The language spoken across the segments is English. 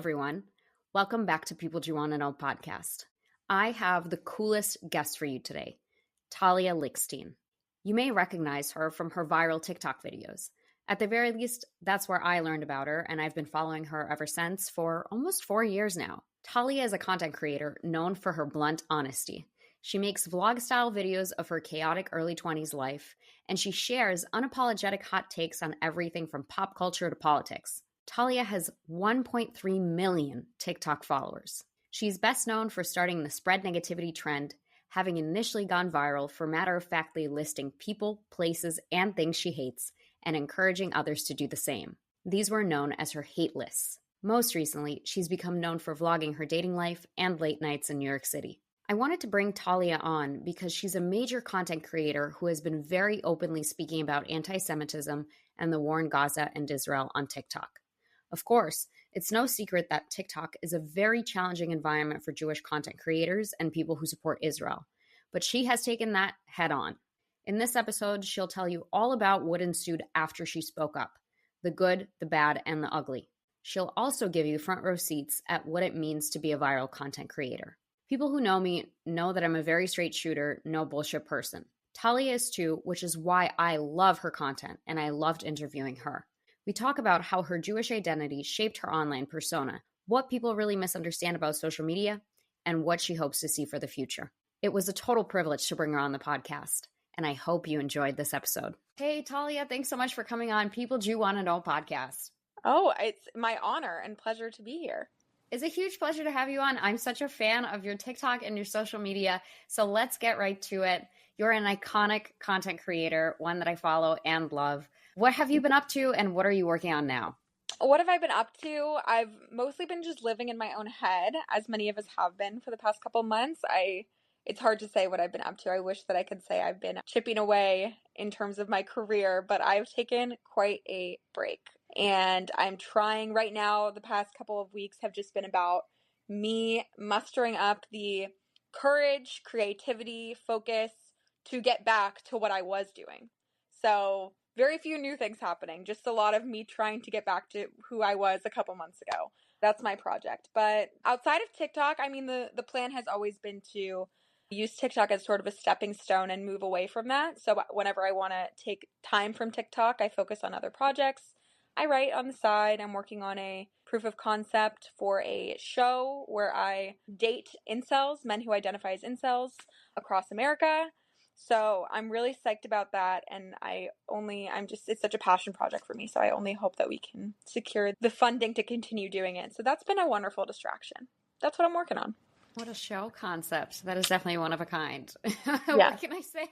everyone. Welcome back to People Do You Want to Know podcast. I have the coolest guest for you today, Talia Lichtstein. You may recognize her from her viral TikTok videos. At the very least, that's where I learned about her, and I've been following her ever since for almost 4 years now. Talia is a content creator known for her blunt honesty. She makes vlog-style videos of her chaotic early 20s life, and she shares unapologetic hot takes on everything from pop culture to politics. Talia has 1.3 million TikTok followers. She's best known for starting the spread negativity trend, having initially gone viral for matter-of-factly listing people, places, and things she hates, and encouraging others to do the same. These were known as her hate lists. Most recently, she's become known for vlogging her dating life and late nights in New York City. I wanted to bring Talia on because she's a major content creator who has been very openly speaking about antisemitism and the war in Gaza and Israel on TikTok. Of course, it's no secret that TikTok is a very challenging environment for Jewish content creators and people who support Israel, but she has taken that head on. In this episode, she'll tell you all about what ensued after she spoke up, the good, the bad, and the ugly. She'll also give you front row seats at what it means to be a viral content creator. People who know me know that I'm a very straight shooter, no bullshit person. Talia is too, which is why I love her content and I loved interviewing her. We talk about how her Jewish identity shaped her online persona, what people really misunderstand about social media, and what she hopes to see for the future. It was a total privilege to bring her on the podcast, and I hope you enjoyed this episode. Hey, Talia, thanks so much for coming on People Do Want to Know podcast. Oh, it's my honor and pleasure to be here. It's a huge pleasure to have you on. I'm such a fan of your TikTok and your social media, so let's get right to it. You're an iconic content creator, one that I follow and love. What have you been up to, and what are you working on now? What have I been up to? I've mostly been just living in my own head, as many of us have been for the past couple months. It's hard to say what I've been up to. I wish that I could say I've been chipping away in terms of my career, but I've taken quite a break. And I'm trying right now, the past couple of weeks have just been about me mustering up the courage, creativity, focus to get back to what I was doing. So very few new things happening, just a lot of me trying to get back to who I was a couple months ago. That's my project. But outside of TikTok, I mean, the plan has always been to use TikTok as sort of a stepping stone and move away from that. So whenever I want to take time from TikTok, I focus on other projects. I write on the side. I'm working on a proof of concept for a show where I date incels, men who identify as incels across America. So I'm really psyched about that, and it's such a passion project for me, so I only hope that we can secure the funding to continue doing it. So that's been a wonderful distraction. That's what I'm working on. What a show concept. That is definitely one of a kind. Yes. What can I say?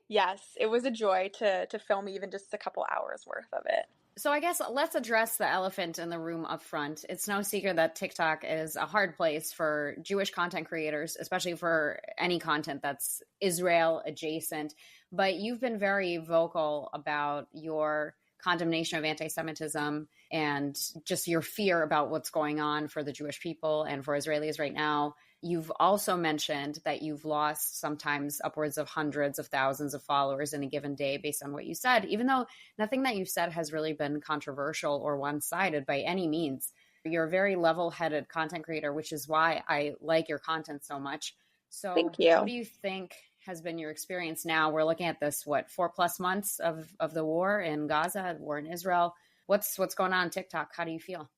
Yes, it was a joy to film even just a couple hours worth of it. So I guess let's address the elephant in the room up front. It's no secret that TikTok is a hard place for Jewish content creators, especially for any content that's Israel adjacent. But you've been very vocal about your condemnation of anti-Semitism and just your fear about what's going on for the Jewish people and for Israelis right now. You've also mentioned that you've lost sometimes upwards of hundreds of thousands of followers in a given day based on what you said, even though nothing that you've said has really been controversial or one-sided by any means. You're a very level-headed content creator, which is why I like your content so much. So Thank you. What do you think has been your experience now? We're looking at this, 4+ months of the war in Gaza, war in Israel. What's going on TikTok? How do you feel?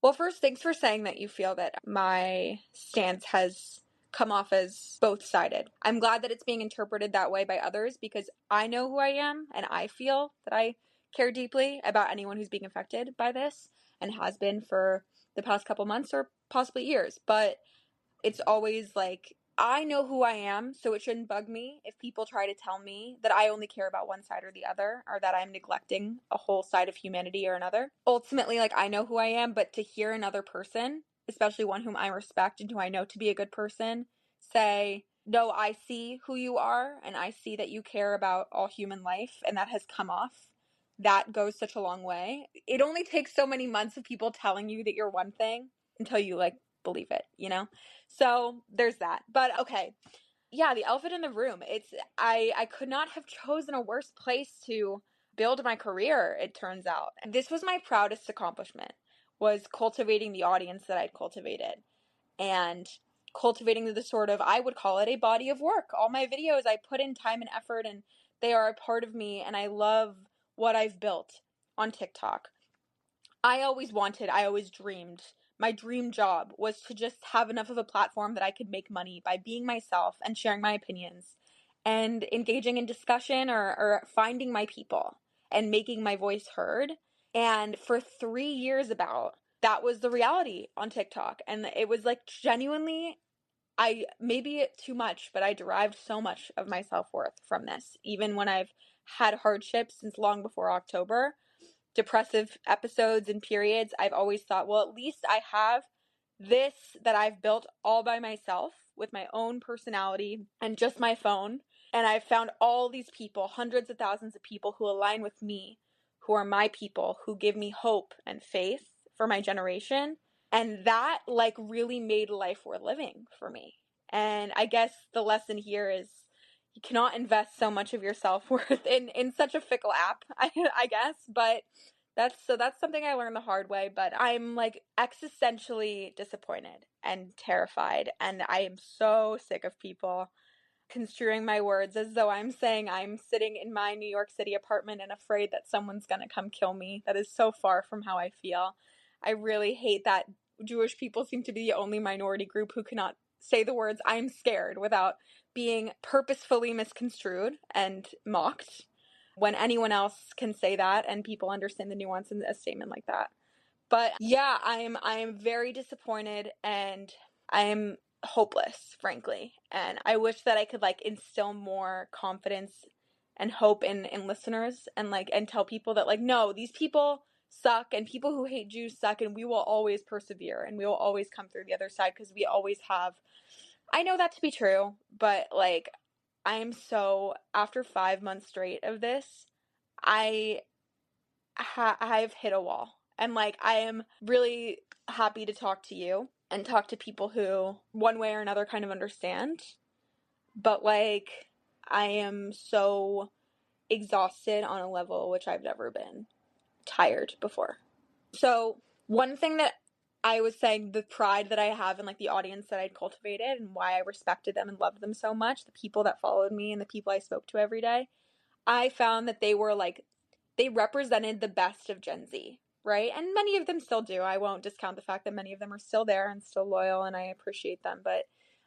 Well, first, thanks for saying that you feel that my stance has come off as both-sided. I'm glad that it's being interpreted that way by others because I know who I am and I feel that I care deeply about anyone who's being affected by this and has been for the past couple months or possibly years. But it's always like, I know who I am, so it shouldn't bug me if people try to tell me that I only care about one side or the other, or that I'm neglecting a whole side of humanity or another. Ultimately, I know who I am, but to hear another person, especially one whom I respect and who I know to be a good person, say, no, I see who you are, and I see that you care about all human life, and that has come off. That goes such a long way. It only takes so many months of people telling you that you're one thing until you, believe it, So there's that. But okay. Yeah, the elephant in the room. I could not have chosen a worse place to build my career, it turns out. This was my proudest accomplishment. was cultivating the audience that I'd cultivated and cultivating the sort of, I would call it a body of work. All my videos, I put in time and effort and they are a part of me, and I love what I've built on TikTok. I always dreamed, my dream job was to just have enough of a platform that I could make money by being myself and sharing my opinions and engaging in discussion or finding my people and making my voice heard. And for 3 years that was the reality on TikTok. And it was like genuinely, maybe too much, but I derived so much of my self-worth from this. Even when I've had hardships since long before October, depressive episodes and periods, I've always thought, well, at least I have this that I've built all by myself with my own personality and just my phone. And I've found all these people, hundreds of thousands of people who align with me, who are my people, who give me hope and faith for my generation. And that like really made life worth living for me. And I guess the lesson here is you cannot invest so much of your self-worth in such a fickle app, I guess. But that's something I learned the hard way. But I'm like existentially disappointed and terrified. And I am so sick of people construing my words as though I'm saying I'm sitting in my New York City apartment and afraid that someone's going to come kill me. That is so far from how I feel. I really hate that Jewish people seem to be the only minority group who cannot say the words "I'm scared" without being purposefully misconstrued and mocked, when anyone else can say that and people understand the nuance in a statement like that. But yeah, I'm very disappointed and I'm hopeless, frankly. And I wish that I could like instill more confidence and hope in listeners and tell people that like, no, these people suck and people who hate Jews suck, and we will always persevere and we will always come through the other side because we always have. I know that to be true, but like after 5 months straight of this, I've hit a wall. And like, I am really happy to talk to you and talk to people who one way or another kind of understand. But like, I am so exhausted on a level which I've never been tired before. So one thing that I was saying, the pride that I have in like the audience that I'd cultivated and why I respected them and loved them so much, the people that followed me and the people I spoke to every day, I found that they were like, they represented the best of Gen Z, right? And many of them still do. I won't discount the fact that many of them are still there and still loyal, and I appreciate them. But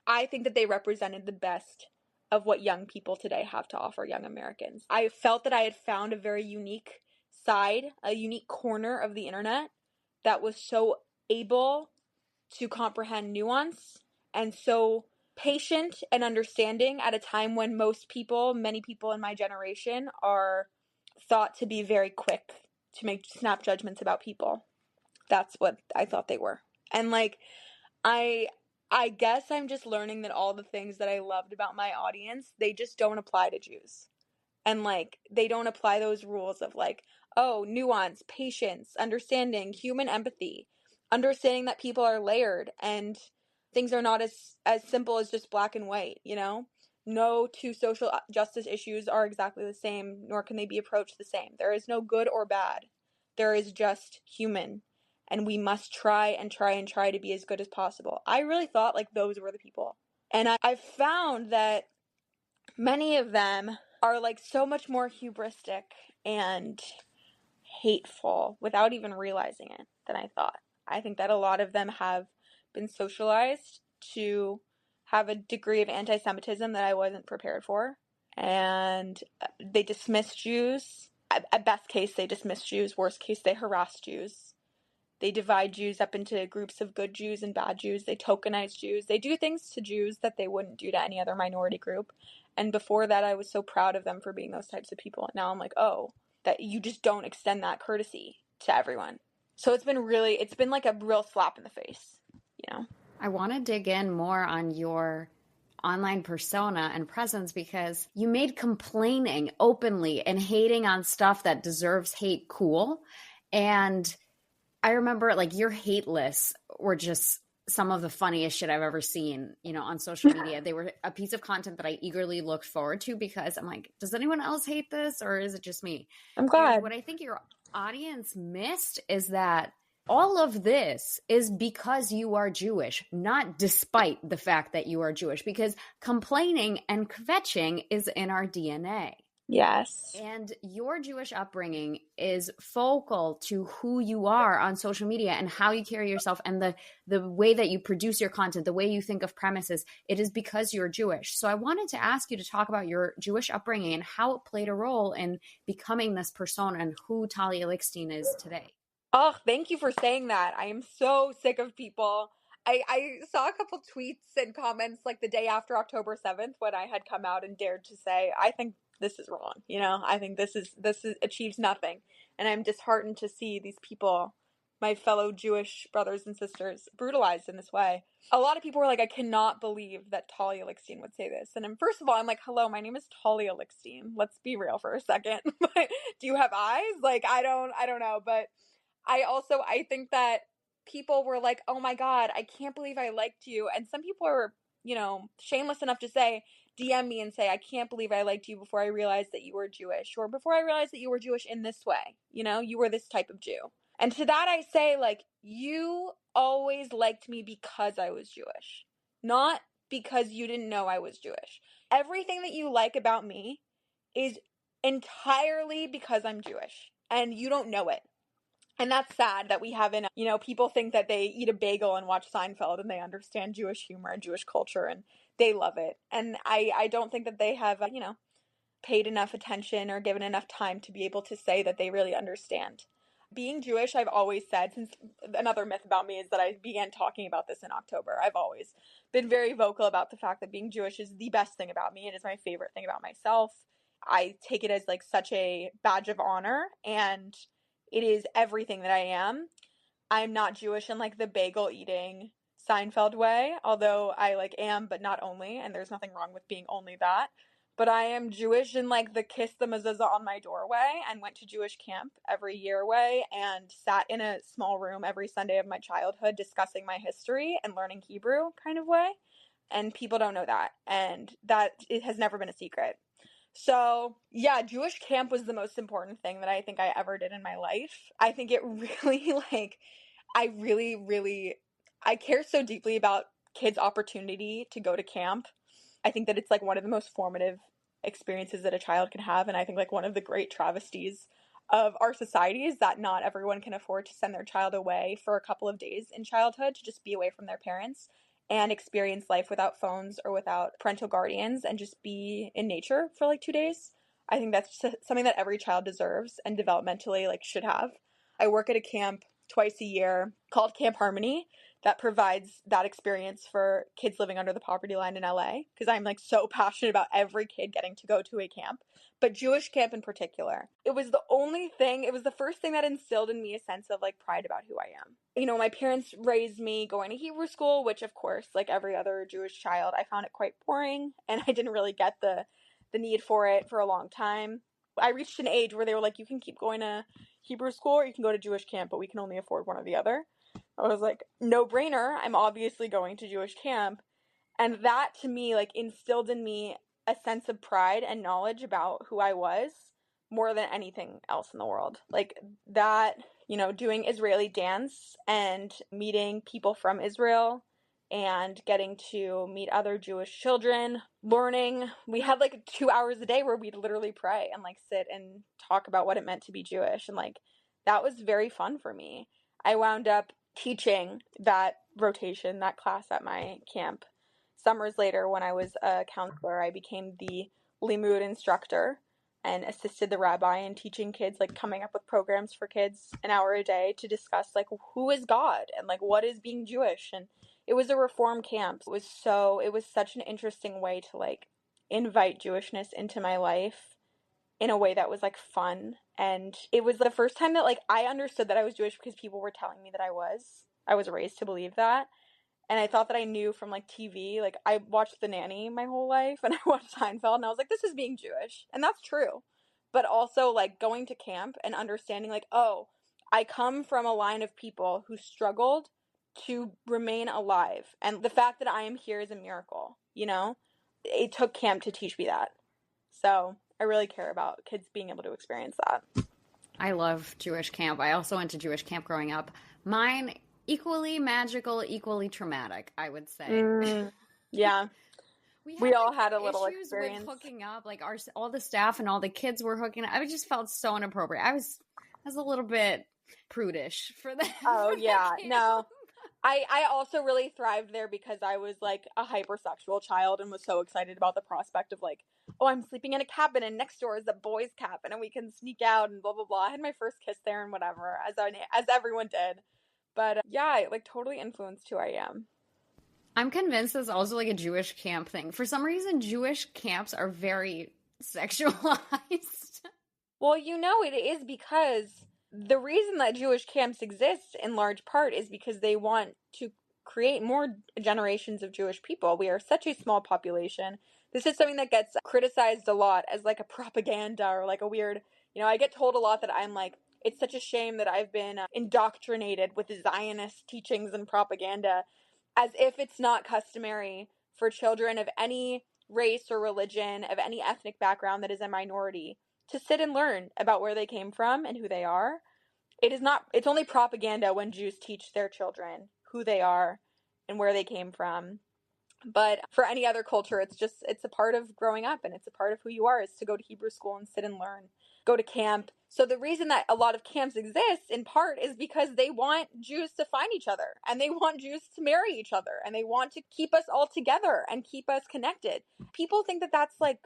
I think that they represented the best of what young people today have to offer young Americans. I felt that I had found a very unique side, a unique corner of the internet that was so able to comprehend nuance and so patient and understanding at a time when many people in my generation are thought to be very quick to make snap judgments about people. That's what I thought they were. And like, I guess I'm just learning that all the things that I loved about my audience, they just don't apply to Jews. And like, they don't apply those rules of like, oh, nuance, patience, understanding, human empathy, understanding that people are layered and things are not as simple as just black and white, you know? No two social justice issues are exactly the same, nor can they be approached the same. There is no good or bad. There is just human. And we must try and try and try to be as good as possible. I really thought like those were the people. And I've found that many of them are like so much more hubristic and hateful without even realizing it than I thought. I think that a lot of them have been socialized to have a degree of antisemitism that I wasn't prepared for. And they dismiss Jews. At best case, they dismiss Jews. Worst case, they harass Jews. They divide Jews up into groups of good Jews and bad Jews. They tokenize Jews. They do things to Jews that they wouldn't do to any other minority group. And before that, I was so proud of them for being those types of people. And now I'm like, oh, that you just don't extend that courtesy to everyone. So it's been like a real slap in the face, you know? I want to dig in more on your online persona and presence because you made complaining openly and hating on stuff that deserves hate cool. And I remember like your hate lists were just some of the funniest shit I've ever seen, on social media. They were a piece of content that I eagerly looked forward to because I'm like, does anyone else hate this or is it just me? I'm glad. And what I think your audience missed is that All of this is because you are Jewish, not despite the fact that you are Jewish, because complaining and kvetching is in our DNA. Yes. And your Jewish upbringing is focal to who you are on social media and how you carry yourself and the way that you produce your content, the way you think of premises. It is because you're Jewish. So I wanted to ask you to talk about your Jewish upbringing and how it played a role in becoming this persona and who Talia Lichtstein is today. Oh, thank you for saying that. I am so sick of people. I saw a couple tweets and comments like the day after October 7th when I had come out and dared to say, I think this is wrong. I think this is achieves nothing. And I'm disheartened to see these people, my fellow Jewish brothers and sisters, brutalized in this way. A lot of people were like, I cannot believe that Talia Lichtstein would say this. And first of all, I'm like, hello, my name is Talia Lichtstein. Let's be real for a second. Do you have eyes? Like, I don't know. But I think that people were like, oh my God, I can't believe I liked you. And some people are, shameless enough to say, DM me and say, I can't believe I liked you before I realized that you were Jewish, or before I realized that you were Jewish in this way. You were this type of Jew. And to that I say, like, you always liked me because I was Jewish, not because you didn't know I was Jewish. Everything that you like about me is entirely because I'm Jewish, and you don't know it. And that's sad that we haven't, people think that they eat a bagel and watch Seinfeld and they understand Jewish humor and Jewish culture and they love it. And I don't think that they have, paid enough attention or given enough time to be able to say that they really understand. Being Jewish, I've always said, since another myth about me is that I began talking about this in October. I've always been very vocal about the fact that being Jewish is the best thing about me. It is my favorite thing about myself. I take it as like such a badge of honor, and it is everything that I am. I'm not Jewish in like the bagel eating Seinfeld way, although I like am, but not only, and there's nothing wrong with being only that. But I am Jewish in like the kiss the mezuzah on my doorway, and went to Jewish camp every year way, and sat in a small room every Sunday of my childhood discussing my history and learning Hebrew kind of way. And people don't know that, and that it has never been a secret. So, yeah, Jewish camp was the most important thing that I think I ever did in my life. I think it really, I really, really, I care so deeply about kids' opportunity to go to camp. I think that it's like one of the most formative experiences that a child can have. And I think like one of the great travesties of our society is that not everyone can afford to send their child away for a couple of days in childhood to just be away from their parents and experience life without phones or without parental guardians and just be in nature for like 2 days. I think that's something that every child deserves and developmentally like should have. I work at a camp twice a year called Camp Harmony that provides that experience for kids living under the poverty line in LA, because I'm like so passionate about every kid getting to go to a camp, but Jewish camp in particular. It was the first thing that instilled in me a sense of like pride about who I am. My parents raised me going to Hebrew school, which of course, like every other Jewish child, I found it quite boring and I didn't really get the need for it for a long time. I reached an age where they were like, you can keep going to Hebrew school or you can go to Jewish camp, but we can only afford one or the other. I was like, no brainer. I'm obviously going to Jewish camp. And that to me, like, instilled in me a sense of pride and knowledge about who I was more than anything else in the world. Like that, doing Israeli dance and meeting people from Israel and getting to meet other Jewish children, learning. We had like 2 hours a day where we'd literally pray and like sit and talk about what it meant to be Jewish. And like, that was very fun for me. I wound up teaching that rotation, that class at my camp. Summers later, when I was a counselor, I became the Limud instructor and assisted the rabbi in teaching kids, like coming up with programs for kids an hour a day to discuss like who is God and like what is being Jewish. And it was a reform camp. It was such an interesting way to like invite Jewishness into my life in a way that was like fun. And it was the first time that like I understood that I was Jewish because people were telling me that I was. I was raised to believe that. And I thought that I knew from like TV. Like I watched The Nanny my whole life and I watched Seinfeld and I was like, this is being Jewish. And that's true. But also like going to camp and understanding like, oh, I come from a line of people who struggled to remain alive. And the fact that I am here is a miracle, It took camp to teach me that. So I really care about kids being able to experience that. I love Jewish camp. I also went to Jewish camp growing up. Mine, equally magical, equally traumatic, I would say. Yeah. We had We all like had a little issues with experience. hooking up, like all the staff and all the kids were hooking up. I just felt so inappropriate. I was a little bit prudish for that. Oh For that yeah, camp. no. I also really thrived there because I was like a hypersexual child and was so excited about the prospect of like, oh, I'm sleeping in a cabin and next door is a boys' cabin and we can sneak out and blah blah blah. I had my first kiss there and whatever, as everyone did. But yeah, it like totally influenced who I am. I'm convinced it's also like a Jewish camp thing. For some reason, Jewish camps are very sexualized. Well, it is because the reason that Jewish camps exist in large part is because they want to create more generations of Jewish people. We are such a small population. This is something that gets criticized a lot as like a propaganda or like a weird, I get told a lot that I'm like, it's such a shame that I've been indoctrinated with Zionist teachings and propaganda, as if it's not customary for children of any race or religion, of any ethnic background that is a minority, to sit and learn about where they came from and who they are. It's only propaganda when Jews teach their children who they are and where they came from. But for any other culture, it's a part of growing up and it's a part of who you are, is to go to Hebrew school and sit and learn, go to camp. So the reason that a lot of camps exist in part is because they want Jews to find each other and they want Jews to marry each other and they want to keep us all together and keep us connected. People think that that's like,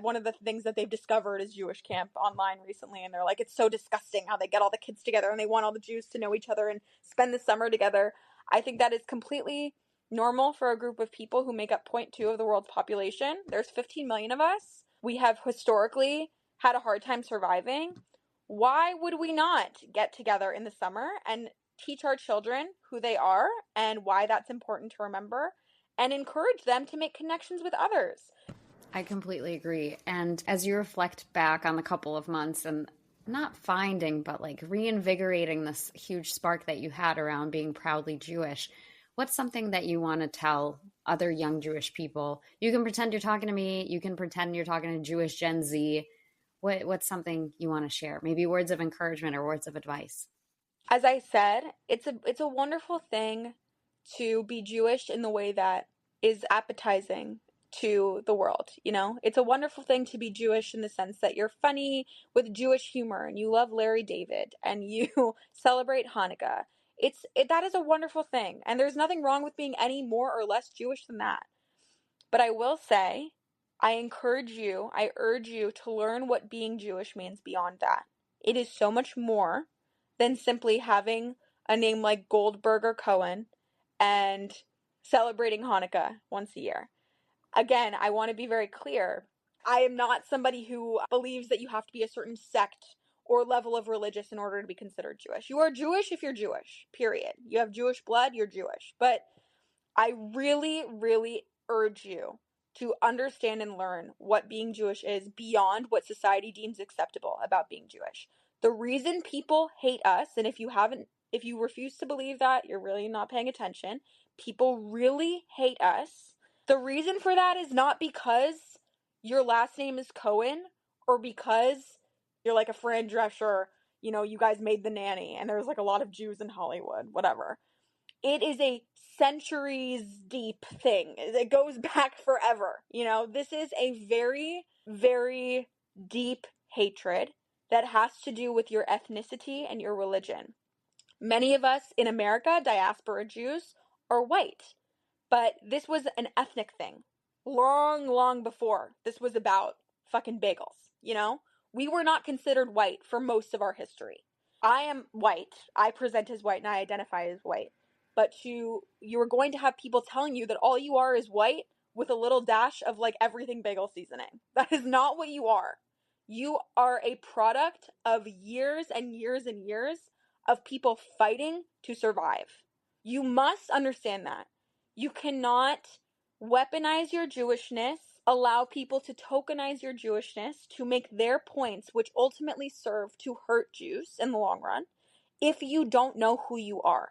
one of the things that they've discovered is Jewish camp online recently. And they're like, it's so disgusting how they get all the kids together and they want all the Jews to know each other and spend the summer together. I think that is completely normal for a group of people who make up 0.2 of the world's population. There's 15 million of us. We have historically had a hard time surviving. Why would we not get together in the summer and teach our children who they are and why that's important to remember and encourage them to make connections with others? I completely agree. And as you reflect back on the couple of months and not finding, but like reinvigorating this huge spark that you had around being proudly Jewish, what's something that you want to tell other young Jewish people? You can pretend you're talking to me. You can pretend you're talking to Jewish Gen Z. What's something you want to share? Maybe words of encouragement or words of advice. As I said, it's a wonderful thing to be Jewish in the way that is appetizing to the world. It's a wonderful thing to be Jewish in the sense that you're funny with Jewish humor and you love Larry David and you celebrate Hanukkah. That is a wonderful thing, and there's nothing wrong with being any more or less Jewish than that. But I will say, I urge you to learn what being Jewish means beyond that. It is so much more than simply having a name like Goldberg or Cohen and celebrating Hanukkah once a year. Again, I want to be very clear. I am not somebody who believes that you have to be a certain sect or level of religious in order to be considered Jewish. You are Jewish if you're Jewish, period. You have Jewish blood, you're Jewish. But I really, really urge you to understand and learn what being Jewish is beyond what society deems acceptable about being Jewish. The reason people hate us, and if you refuse to believe that, you're really not paying attention. People really hate us. The reason for that is not because your last name is Cohen or because you're like a Fran Drescher, you guys made The Nanny and there's like a lot of Jews in Hollywood, whatever. It is a centuries deep thing. It goes back forever. This is a very, very deep hatred that has to do with your ethnicity and your religion. Many of us in America, diaspora Jews, are white, but this was an ethnic thing. Long, long before this was about fucking bagels, We were not considered white for most of our history. I am white. I present as white and I identify as white. But you are going to have people telling you that all you are is white with a little dash of like everything bagel seasoning. That is not what you are. You are a product of years and years and years of people fighting to survive. You must understand that. You cannot weaponize your Jewishness, allow people to tokenize your Jewishness to make their points, which ultimately serve to hurt Jews in the long run, if you don't know who you are.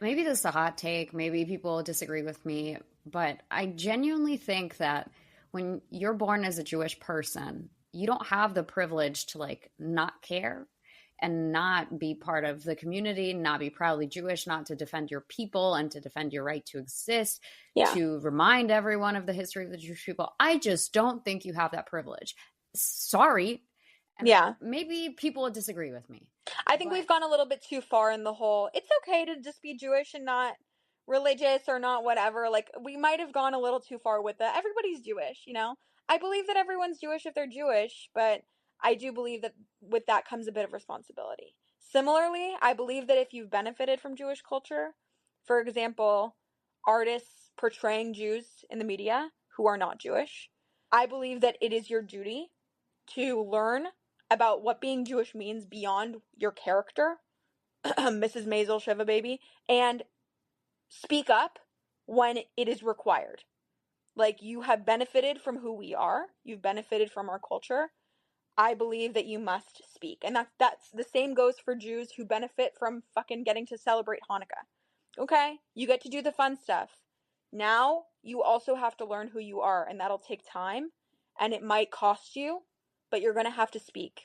Maybe this is a hot take. Maybe people disagree with me, but I genuinely think that when you're born as a Jewish person, you don't have the privilege to like not care. and not be part of the community, not be proudly Jewish, not to defend your people and to defend your right to exist, to remind everyone of the history of the Jewish people. I just don't think you have that privilege. Sorry. And maybe people would disagree with me. I think we've gone a little bit too far in the whole, it's okay to just be Jewish and not religious or not whatever. Like, we might have gone a little too far with the everybody's Jewish, you know? I believe that everyone's Jewish if they're Jewish, but I do believe that with that comes a bit of responsibility. Similarly, I believe that if you've benefited from Jewish culture, for example, artists portraying Jews in the media who are not Jewish, I believe that it is your duty to learn about what being Jewish means beyond your character, Mrs. Maisel Shiva baby, and speak up when it is required. Like, you have benefited from who we are. You've benefited from our culture. I believe that you must speak. And that's the same goes for Jews who benefit from fucking getting to celebrate Hanukkah. Okay? You get to do the fun stuff. Now, you also have to learn who you are, and that'll take time, and it might cost you, but you're going to have to speak.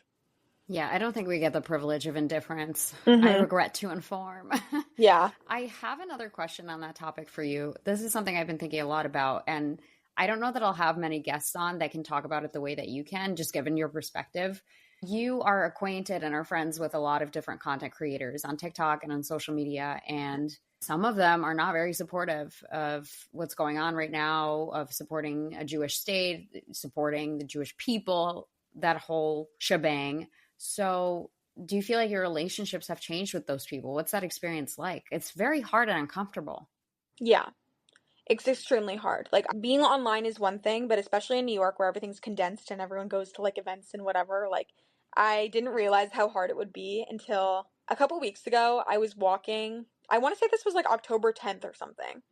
Yeah, I don't think we get the privilege of indifference. I regret to inform. Yeah. I have another question on that topic for you. This is something I've been thinking a lot about, and I don't know that I'll have many guests on that can talk about it the way that you can, just given your perspective. You are acquainted and are friends with a lot of different content creators on TikTok and on social media, and some of them are not very supportive of what's going on right now, of supporting a Jewish state, supporting the Jewish people, that whole shebang. So do you feel like your relationships have changed with those people? What's that experience like? It's very hard and uncomfortable. Yeah. It's extremely hard. Like, being online is one thing, but especially in New York where everything's condensed and everyone goes to like events and whatever, like, I didn't realize how hard it would be until a couple weeks ago. I was walking. I want to say this was like October 10th or something.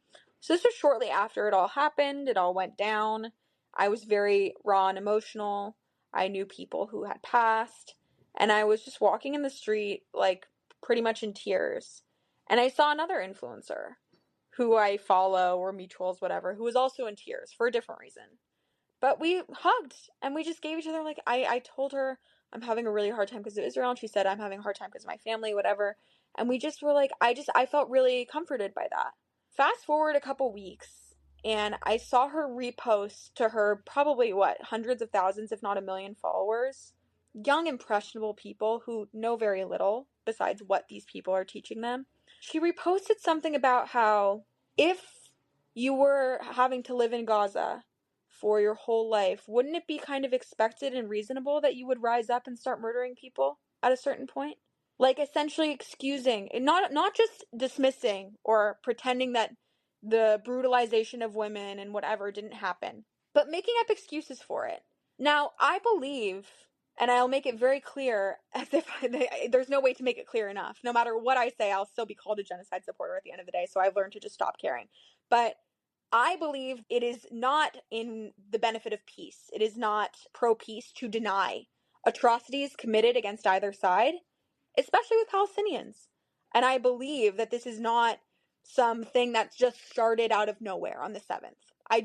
So this was shortly after it all happened. It all went down. I was very raw and emotional. I knew people who had passed. And I was just walking in the street, like, pretty much in tears. And I saw another influencer who I follow, or mutuals, whatever, who was also in tears for a different reason. But we hugged and we just gave each other, like, I told her I'm having a really hard time because of Israel, and she said I'm having a hard time because of my family, whatever. And we just were like, I felt really comforted by that. Fast forward a couple weeks, and I saw her repost to her probably, hundreds of thousands, if not a million followers, young, impressionable people who know very little besides what these people are teaching them. She reposted something about how if you were having to live in Gaza for your whole life, wouldn't it be kind of expected and reasonable that you would rise up and start murdering people at a certain point? Like, essentially excusing, and not just dismissing or pretending that the brutalization of women and whatever didn't happen, but making up excuses for it. Now, I believe, and I'll make it very clear, as if there's no way to make it clear enough. No matter what I say, I'll still be called a genocide supporter at the end of the day, so I've learned to just stop caring. But I believe it is not in the benefit of peace. It is not pro-peace to deny atrocities committed against either side, especially with Palestinians. And I believe that this is not something that's just started out of nowhere on the 7th. I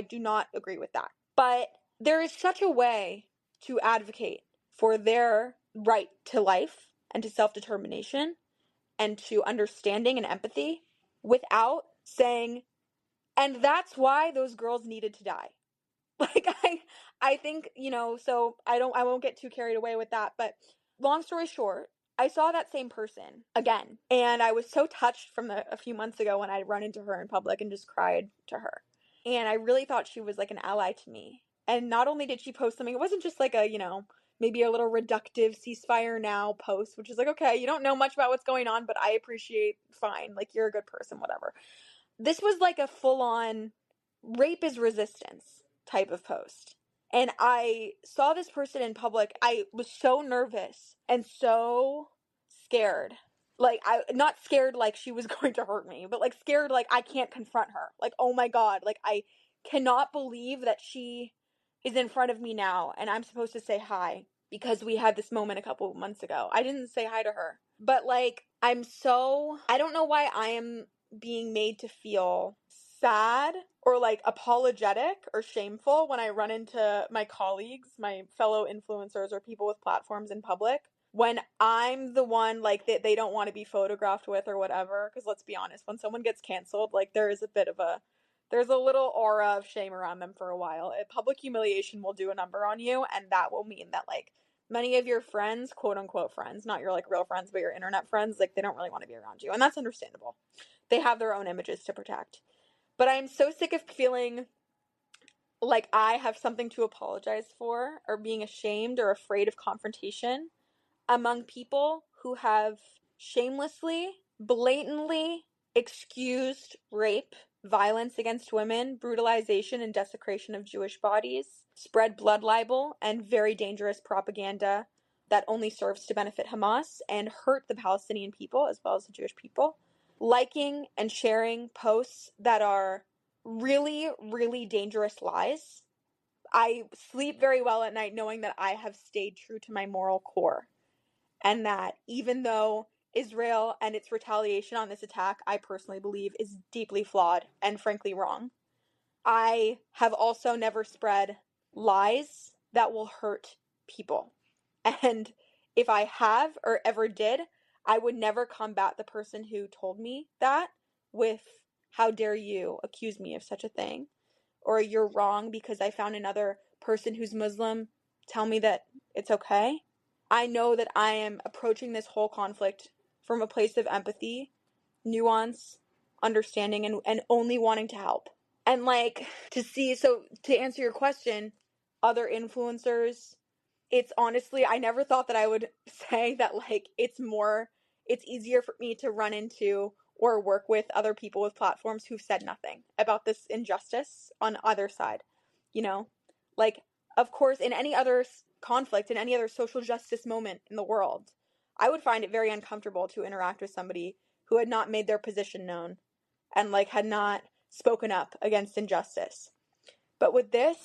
do not agree with that. But there is such a way to advocate for their right to life and to self-determination and to understanding and empathy without saying, and that's why those girls needed to die. Like, I think, so I won't get too carried away with that, but long story short, I saw that same person again, and I was so touched from a few months ago when I'd run into her in public and just cried to her. And I really thought she was like an ally to me. And not only did she post something, it wasn't just like a, maybe a little reductive ceasefire now post, which is like, okay, you don't know much about what's going on, but I appreciate, fine, like, you're a good person, whatever. This was like a full-on rape is resistance type of post. And I saw this person in public. I was so nervous and so scared. Like, not scared like she was going to hurt me, but like scared like I can't confront her. Like, oh my God, like, I cannot believe that she is in front of me now and I'm supposed to say hi because we had this moment a couple months ago. I didn't say hi to her. But like, I don't know why I am being made to feel sad or like apologetic or shameful when I run into my colleagues, my fellow influencers, or people with platforms in public when I'm the one, like, that they don't want to be photographed with or whatever, because let's be honest, when someone gets canceled, like, there's a little aura of shame around them for a while. Public humiliation will do a number on you, and that will mean that, like, many of your friends, quote unquote friends, not your, like, real friends, but your internet friends, like, they don't really want to be around you, and that's understandable. They have their own images to protect. But I'm so sick of feeling like I have something to apologize for, or being ashamed or afraid of confrontation among people who have shamelessly, blatantly excused rape, violence against women, brutalization and desecration of Jewish bodies, spread blood libel and very dangerous propaganda that only serves to benefit Hamas and hurt the Palestinian people as well as the Jewish people, liking and sharing posts that are really, really dangerous lies. I sleep very well at night knowing that I have stayed true to my moral core, and that even though Israel and its retaliation on this attack, I personally believe, is deeply flawed and frankly wrong, I have also never spread lies that will hurt people. And if I have or ever did, I would never combat the person who told me that with, how dare you accuse me of such a thing? Or you're wrong because I found another person who's Muslim tell me that it's okay. I know that I am approaching this whole conflict from a place of empathy, nuance, understanding, and only wanting to help. And like, to answer your question, other influencers, it's honestly, I never thought that I would say that, like, it's easier for me to run into or work with other people with platforms who've said nothing about this injustice on either side. You know, like, of course, in any other conflict, in any other social justice moment in the world, I would find it very uncomfortable to interact with somebody who had not made their position known and, like, had not spoken up against injustice. But with this,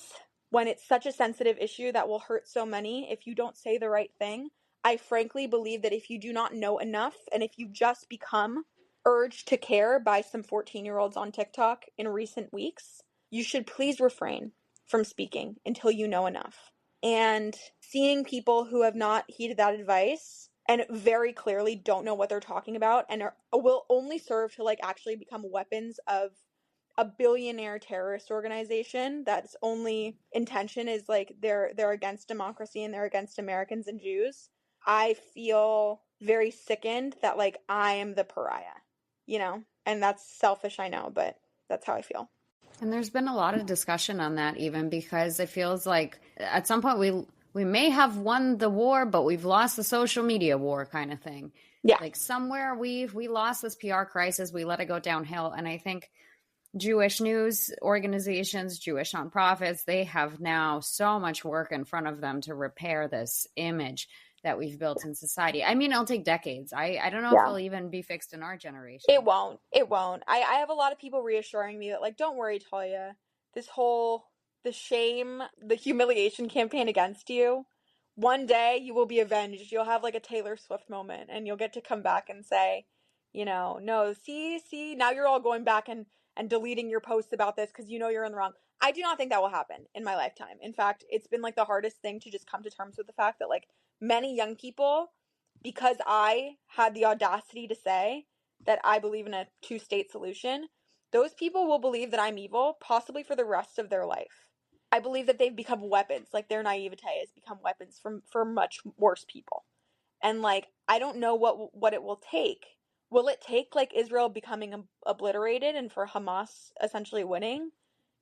when it's such a sensitive issue that will hurt so many if you don't say the right thing, I frankly believe that if you do not know enough, and if you just become urged to care by some 14-year-olds on TikTok in recent weeks, you should please refrain from speaking until you know enough. And seeing people who have not heeded that advice and very clearly don't know what they're talking about and will only serve to, like, actually become weapons of a billionaire terrorist organization that's only intention is, like, they're against democracy and they're against Americans and Jews. I feel very sickened that, like, I am the pariah, you know? And that's selfish, I know, but that's how I feel. And there's been a lot of discussion on that, even because it feels like at some point we may have won the war, but we've lost the social media war, kind of thing. Yeah. Like somewhere we lost this PR crisis, we let it go downhill. And I think Jewish news organizations, Jewish nonprofits, they have now so much work in front of them to repair this image that we've built in society. I mean, it'll take decades. I don't know if it'll even be fixed in our generation. It won't. It won't. I have a lot of people reassuring me that, like, don't worry, Talia. The shame, the humiliation campaign against you, one day you will be avenged. You'll have, like, a Taylor Swift moment, and you'll get to come back and say, you know, no, see, now you're all going back and deleting your posts about this because you know you're in the wrong. I do not think that will happen in my lifetime. In fact, it's been, like, the hardest thing to just come to terms with the fact that, like, many young people, because I had the audacity to say that I believe in a two-state solution, those people will believe that I'm evil, possibly for the rest of their life. I believe that they've become weapons, like their naivete has become weapons for much worse people. And, like, I don't know what it will take. Will it take, like, Israel becoming obliterated and for Hamas essentially winning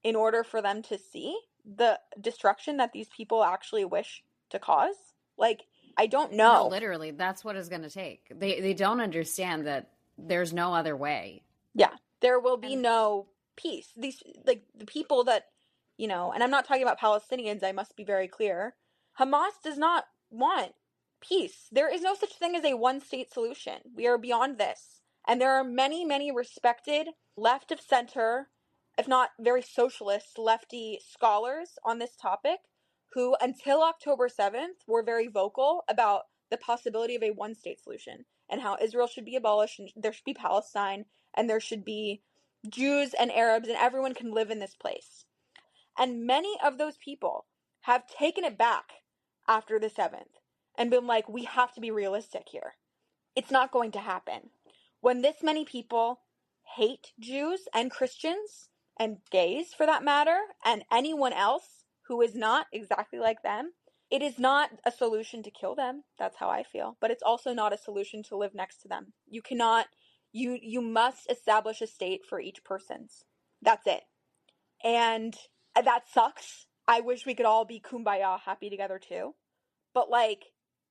in order for them to see the destruction that these people actually wish to cause? Like, I don't know. No, literally, that's what it's going to take. They don't understand that there's no other way. Yeah, there will be no peace. These, like, the people that, you know, and I'm not talking about Palestinians, I must be very clear. Hamas does not want peace. There is no such thing as a one-state solution. We are beyond this. And there are many, many respected left of center, if not very socialist, lefty scholars on this topic who, until October 7th, were very vocal about the possibility of a one-state solution and how Israel should be abolished and there should be Palestine and there should be Jews and Arabs and everyone can live in this place. And many of those people have taken it back after the 7th. and been like, we have to be realistic here. It's not going to happen. When this many people hate Jews and Christians and gays for that matter, and anyone else who is not exactly like them, it is not a solution to kill them. That's how I feel. But it's also not a solution to live next to them. You cannot, you must establish a state for each person's. That's it. And that sucks. I wish we could all be kumbaya happy together too. But like,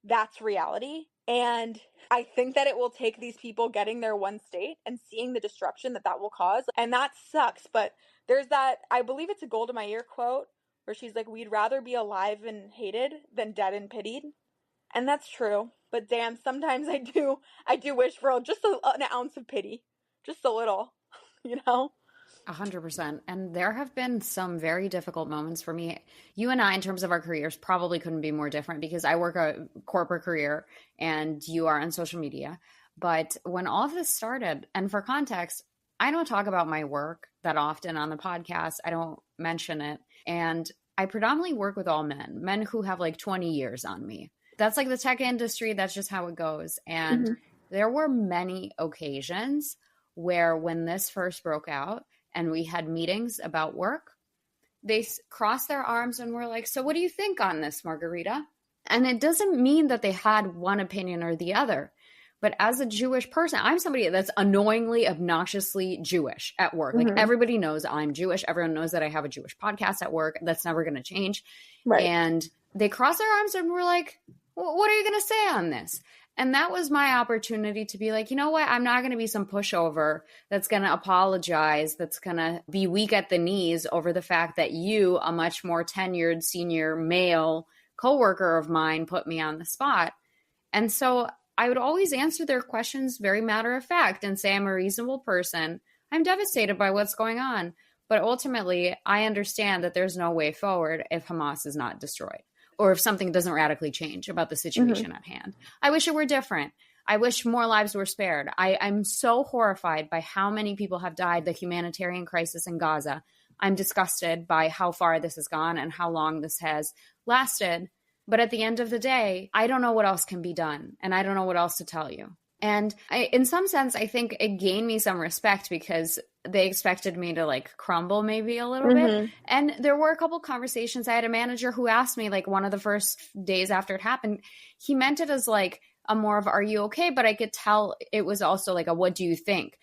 that's reality. And I think that it will take these people getting their one state and seeing the disruption that will cause. And that sucks. But there's that, I believe it's a Golda Meir quote where she's like, we'd rather be alive and hated than dead and pitied. And that's true. But damn, sometimes I do wish for just an ounce of pity. Just a little, you know? 100%. And there have been some very difficult moments for me. You and I, in terms of our careers, probably couldn't be more different because I work a corporate career and you are on social media. But when all of this started, and for context, I don't talk about my work that often on the podcast. I don't mention it. And I predominantly work with all men who have like 20 years on me. That's like the tech industry. That's just how it goes. And there were many occasions where when this first broke out and we had meetings about work, they crossed their arms and were like, so what do you think on this, Margarita? And it doesn't mean that they had one opinion or the other. But as a Jewish person, I'm somebody that's annoyingly, obnoxiously Jewish at work. Like everybody knows I'm Jewish. Everyone knows that I have a Jewish podcast at work. That's never going to change. Right. And they crossed their arms and were like, what are you going to say on this? And that was my opportunity to be like, you know what? I'm not going to be some pushover that's going to apologize, that's going to be weak at the knees over the fact that you, a much more tenured senior male coworker of mine, put me on the spot. And so I would always answer their questions very matter of fact and say I'm a reasonable person. I'm devastated by what's going on. But ultimately, I understand that there's no way forward if Hamas is not destroyed, or if something doesn't radically change about the situation at hand. I wish it were different. I wish more lives were spared. I'm so horrified by how many people have died, the humanitarian crisis in Gaza. I'm disgusted by how far this has gone and how long this has lasted. But at the end of the day, I don't know what else can be done. And I don't know what else to tell you. And in some sense, I think it gained me some respect because they expected me to like crumble maybe a little bit. And there were a couple conversations. I had a manager who asked me like one of the first days after it happened, he meant it as like a more of, are you okay? But I could tell it was also like a, what do you think?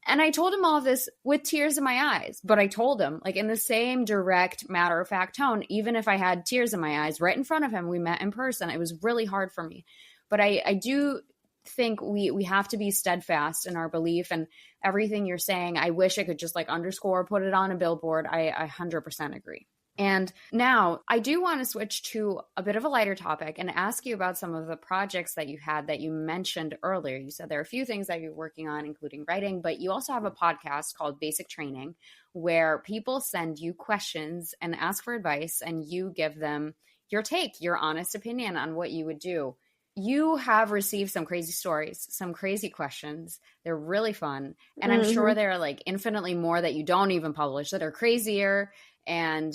And I told him all of this with tears in my eyes, but I told him like in the same direct matter of fact tone, even if I had tears in my eyes right in front of him, we met in person. It was really hard for me, but I do think we have to be steadfast in our belief, and everything you're saying, I wish I could just like underscore, put it on a billboard. I 100% agree. And now I do want to switch to a bit of a lighter topic and ask you about some of the projects that you had that you mentioned earlier. You said there are a few things that you're working on, including writing, but you also have a podcast called Basic Training where people send you questions and ask for advice, and you give them your take, your honest opinion on what you would do. You have received some crazy stories, some crazy questions. They're really fun. And I'm sure there are like infinitely more that you don't even publish that are crazier and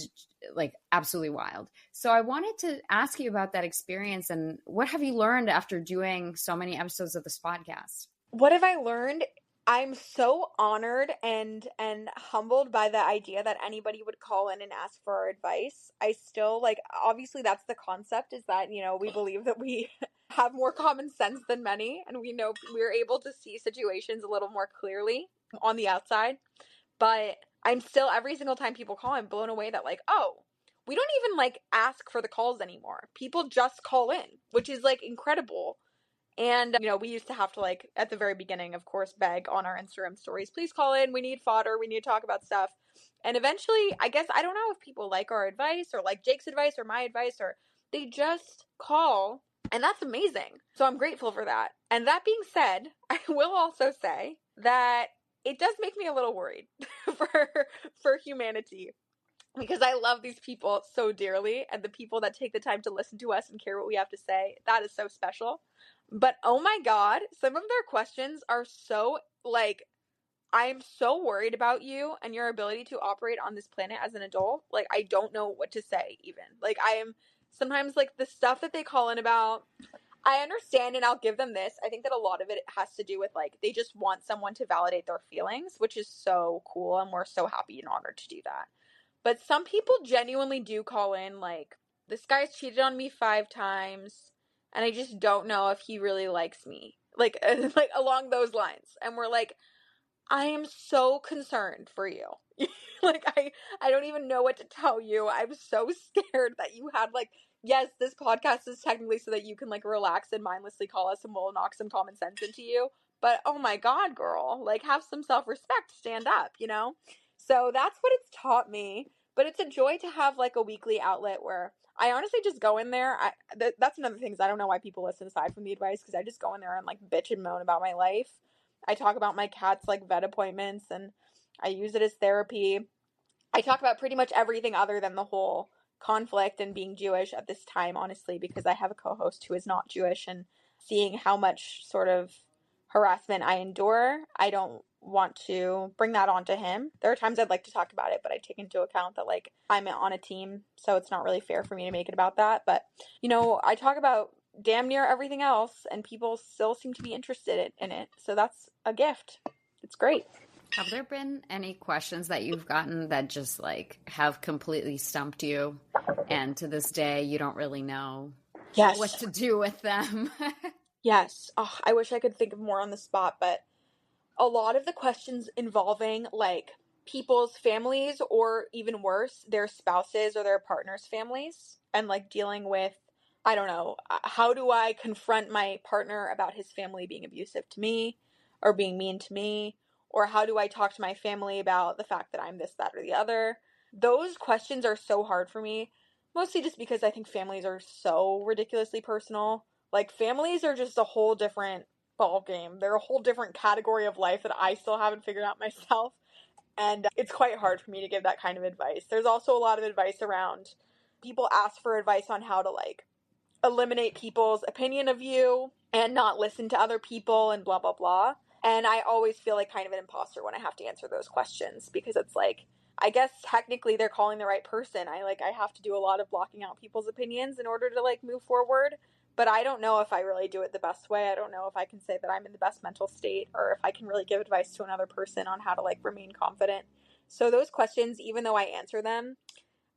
like absolutely wild. So I wanted to ask you about that experience and what have you learned after doing so many episodes of this podcast? What have I learned? I'm so honored and humbled by the idea that anybody would call in and ask for our advice. I still like, obviously that's the concept, is that, you know, we believe that we have more common sense than many, and we know we're able to see situations a little more clearly on the outside. But I'm still, every single time people call, I'm blown away that like, oh, we don't even like ask for the calls anymore. People just call in, which is like incredible. And, you know, we used to have to like, at the very beginning, of course, beg on our Instagram stories, please call in, we need fodder, we need to talk about stuff. And eventually, I guess, I don't know if people like our advice or like Jake's advice or my advice, or they just call, and that's amazing. So I'm grateful for that. And that being said, I will also say that it does make me a little worried for humanity, because I love these people so dearly, and the people that take the time to listen to us and care what we have to say, that is so special. But oh my God, some of their questions are so like, I'm so worried about you and your ability to operate on this planet as an adult. Like, I don't know what to say even. Like, I am sometimes like the stuff that they call in about, I understand and I'll give them this. I think that a lot of it has to do with like they just want someone to validate their feelings, which is so cool and we're so happy and honored to do that. But some people genuinely do call in like, this guy's cheated on me 5 times and I just don't know if he really likes me. Like like along those lines. And we're like, I am so concerned for you. Like I don't even know what to tell you. I'm so scared that you had like, yes, this podcast is technically so that you can like relax and mindlessly call us and we'll knock some common sense into you. But oh my god, girl, like have some self-respect, stand up, you know? So that's what it's taught me. But it's a joy to have like a weekly outlet where I honestly just go in there. That's another thing is I don't know why people listen aside from the advice because I just go in there and like bitch and moan about my life. I talk about my cat's like vet appointments and I use it as therapy. I talk about pretty much everything other than the whole conflict and being Jewish at this time, honestly, because I have a co-host who is not Jewish and seeing how much sort of harassment I endure, I don't want to bring that onto him. There are times I'd like to talk about it, but I take into account that like I'm on a team, so it's not really fair for me to make it about that. But, you know, I talk about damn near everything else and people still seem to be interested in it. So that's a gift. It's great. Have there been any questions that you've gotten that just like have completely stumped you and to this day you don't really know what to do with them? Yes. Oh, I wish I could think of more on the spot, but a lot of the questions involving like people's families or even worse, their spouses or their partners' families and like dealing with, I don't know, how do I confront my partner about his family being abusive to me or being mean to me? Or how do I talk to my family about the fact that I'm this, that, or the other? Those questions are so hard for me, mostly just because I think families are so ridiculously personal. Like, families are just a whole different ball game. They're a whole different category of life that I still haven't figured out myself. And it's quite hard for me to give that kind of advice. There's also a lot of advice around people ask for advice on how to like eliminate people's opinion of you and not listen to other people and blah, blah, blah. And I always feel like kind of an imposter when I have to answer those questions because it's like, I guess technically they're calling the right person. I have to do a lot of blocking out people's opinions in order to like move forward. But I don't know if I really do it the best way. I don't know if I can say that I'm in the best mental state or if I can really give advice to another person on how to like remain confident. So those questions, even though I answer them,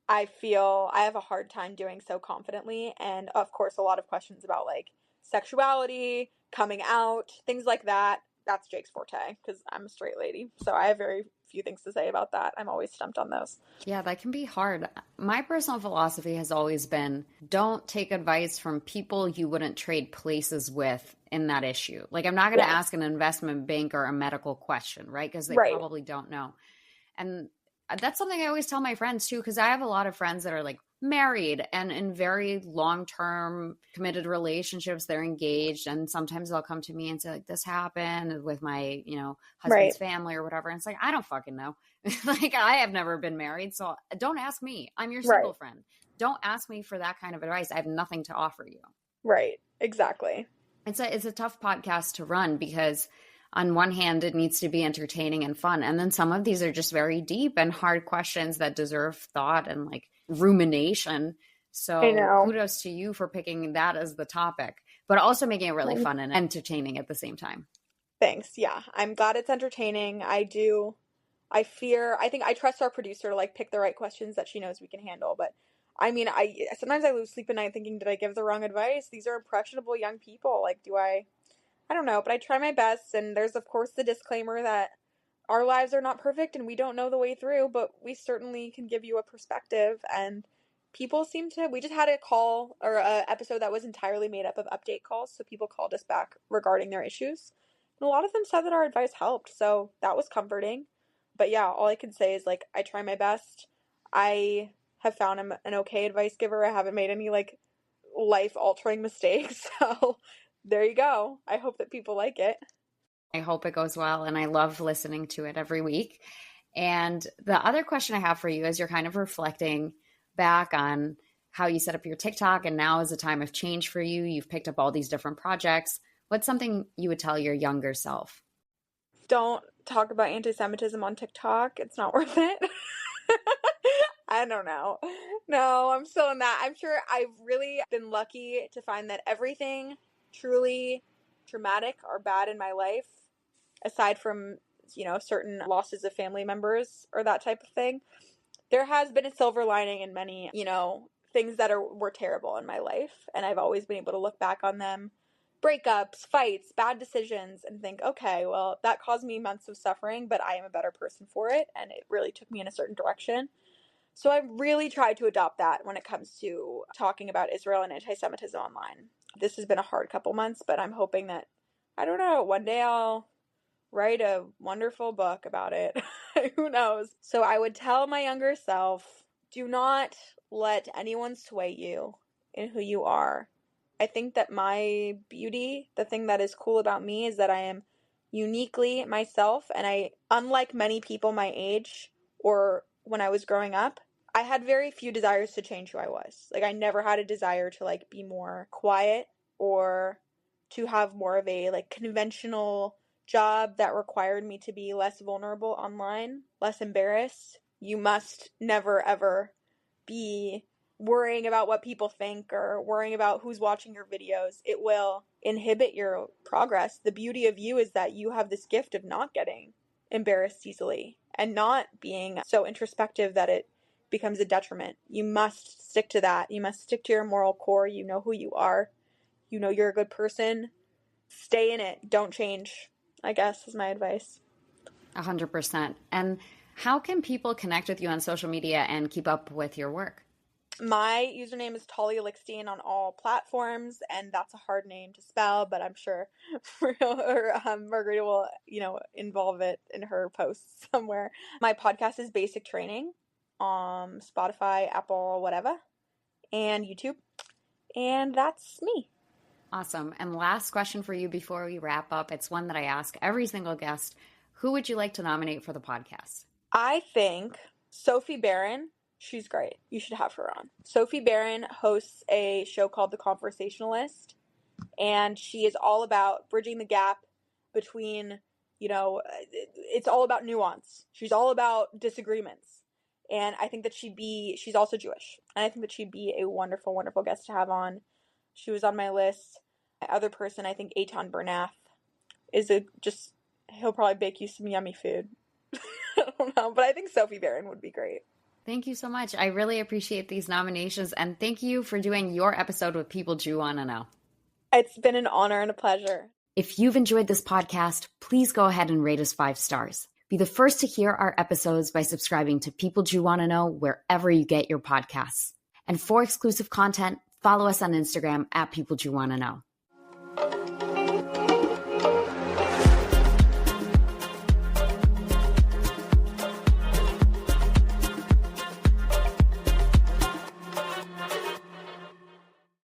I feel I have a hard time doing so confidently. And of course, a lot of questions about like sexuality, coming out, things like that. That's Jake's forte because I'm a straight lady. So I have very few things to say about that. I'm always stumped on those. Yeah, that can be hard. My personal philosophy has always been don't take advice from people you wouldn't trade places with in that issue. Like, I'm not going to ask an investment banker a medical question, right? Because they probably don't know. And that's something I always tell my friends too, because I have a lot of friends that are like married and in very long-term committed relationships. They're engaged. And sometimes they'll come to me and say like, this happened with my, husband's family or whatever. And it's like, I don't fucking know. Like, I have never been married. So don't ask me. I'm your single friend. Don't ask me for that kind of advice. I have nothing to offer you. Right. Exactly. It's a tough podcast to run because on one hand, it needs to be entertaining and fun. And then some of these are just very deep and hard questions that deserve thought and like rumination. So kudos to you for picking that as the topic, but also making it really fun and entertaining at the same time. Thanks. Yeah. I'm glad it's entertaining. I think I trust our producer to like pick the right questions that she knows we can handle. But I mean, sometimes I lose sleep at night thinking, did I give the wrong advice? These are impressionable young people. Like, I don't know, but I try my best. And there's, of course, the disclaimer that our lives are not perfect and we don't know the way through, but we certainly can give you a perspective. And people we just had a call or an episode that was entirely made up of update calls. So people called us back regarding their issues. And a lot of them said that our advice helped. So that was comforting. But yeah, all I can say is like, I try my best. I have found I'm an okay advice giver. I haven't made any like life altering mistakes. So there you go. I hope that people like it. I hope it goes well. And I love listening to it every week. And the other question I have for you is you're kind of reflecting back on how you set up your TikTok and now is a time of change for you. You've picked up all these different projects. What's something you would tell your younger self? Don't talk about antisemitism on TikTok. It's not worth it. I don't know. No, I'm still in that. I'm sure I've really been lucky to find that everything truly traumatic or bad in my life, aside from, certain losses of family members or that type of thing, there has been a silver lining in many, things that were terrible in my life. And I've always been able to look back on them, breakups, fights, bad decisions, and think, okay, well, that caused me months of suffering, but I am a better person for it. And it really took me in a certain direction. So I've really tried to adopt that when it comes to talking about Israel and anti-Semitism online. This has been a hard couple months, but I'm hoping that, I don't know, one day I'll write a wonderful book about it. Who knows? So I would tell my younger self, do not let anyone sway you in who you are. I think that my beauty, the thing that is cool about me, is that I am uniquely myself, and unlike many people my age or when I was growing up, I had very few desires to change who I was. Like, I never had a desire to, be more quiet or to have more of a, conventional job that required me to be less vulnerable online, less embarrassed. You must never, ever be worrying about what people think or worrying about who's watching your videos. It will inhibit your progress. The beauty of you is that you have this gift of not getting embarrassed easily and not being so introspective that it becomes a detriment. You must stick to that. You must stick to your moral core. You know who you are. You know you're a good person. Stay in it. Don't change, I guess, is my advice. 100%. And how can people connect with you on social media and keep up with your work? My username is Talia Lichtstein on all platforms, and that's a hard name to spell, but I'm sure Margarita will, involve it in her posts somewhere. My podcast is Basic Training on Spotify, Apple, whatever, and YouTube. And that's me. Awesome. And last question for you before we wrap up. It's one that I ask every single guest. Who would you like to nominate for the podcast? I think Sophie Barron. She's great. You should have her on. Sophie Barron hosts a show called The Conversationalist, and she is all about bridging the gap between, it's all about nuance. She's all about disagreements. And I think that she's also Jewish. And I think that she'd be a wonderful, wonderful guest to have on. She was on my list. My other person, I think Eitan Bernath, he'll probably bake you some yummy food. I don't know, but I think Sophie Barron would be great. Thank you so much. I really appreciate these nominations, and thank you for doing your episode with People Drew Want to Know. It's been an honor and a pleasure. If you've enjoyed this podcast, please go ahead and rate us 5 stars. Be the first to hear our episodes by subscribing to People Drew Want to Know wherever you get your podcasts. And for exclusive content, follow us on Instagram at People Drew Want to Know.